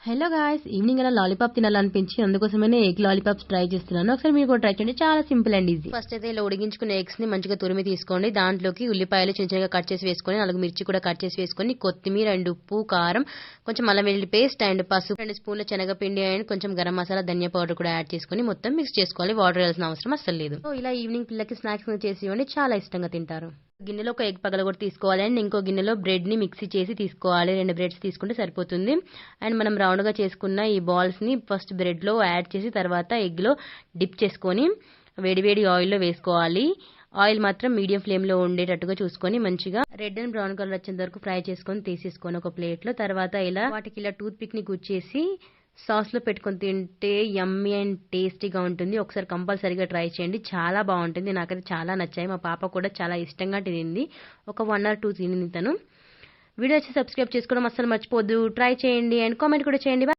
Hello guys, evening అలా lollipop తినాలనిపించి అందుకోసమే egg lollipops try చేస్తున్నాను. ఒకసారి మీరు కూడా ట్రై చేయండి, చాలా సింపుల్ అండ్ ఈజీ. ఫస్ట్ అయితే ఇలా ఉడికించుకున్న ఎగ్స్ ని మంచిగా తురిమి తీసుకోండి. దాంట్లోకి ఉల్లిపాయలు చిన్న చిన్నగా కట్ చేసి వేసుకొని, 4 మిర్చి కూడా కట్ చేసి వేసుకొని, కొత్తిమీర అండ్ ఉప్పు, కారం, కొంచెం అల్లం వెల్లుల్లి పేస్ట్ అండ్ పసుపు, 2 స్పూన్ల శనగపిండి అండ్ కొంచెం గరం మసాలా, ధనియా పౌడర్ కూడా యాడ్ చేసుకొని మొత్తం మిక్స్ చేసుకోవాలి. వాటర్ వేయాల్సిన అవసరం అస్సలు లేదు. సో ఇలా ఈవినింగ్ పిల్లలకి స్నాక్స్ చేసి ఇవ్వండి, చాలా ఇష్టంగా తింటారు. గిన్నెలో ఒక ఎగ్ పగలగొట్టి తీసుకోవాలి అండ్ ఇంకో గిన్నెలో బ్రెడ్ ని మిక్సీ చేసి తీసుకోవాలి. 2 బ్రెడ్స్ తీసుకుంటే సరిపోతుంది. అండ్ మనం రౌండ్ గా చేసుకున్న ఈ బాల్స్ ని ఫస్ట్ బ్రెడ్ లో యాడ్ చేసి తర్వాత ఎగ్ లో డిప్ చేసుకొని వేడివేడి ఆయిల్లో వేసుకోవాలి. ఆయిల్ మాత్రం మీడియం ఫ్లేమ్ లో ఉండేటట్టుగా చూసుకొని మంచిగా రెడ్ అండ్ బ్రౌన్ కలర్ వచ్చేంత వరకు ఫ్రై చేసుకొని తీసేసుకొని ఒక ప్లేట్ లో, తర్వాత ఇలా వాటికి ఇలా టూత్ పిక్ ని గుచ్చేసి సాస్ లో పెట్టుకొని తింటే యమ్మీ అండ్ టేస్టీగా ఉంటుంది. ఒకసారి కంపల్సరీగా ట్రై చేయండి, చాలా బాగుంటుంది. నాకైతే చాలా నచ్చాయి, మా పాప కూడా చాలా ఇష్టంగా తినింది. ఒక 1 or 2 తినింది తను. వీడియో వచ్చి సబ్స్క్రైబ్ చేసుకోవడం అస్సలు మర్చిపోద్దు. ట్రై చేయండి అండ్ కామెంట్ కూడా చేయండి.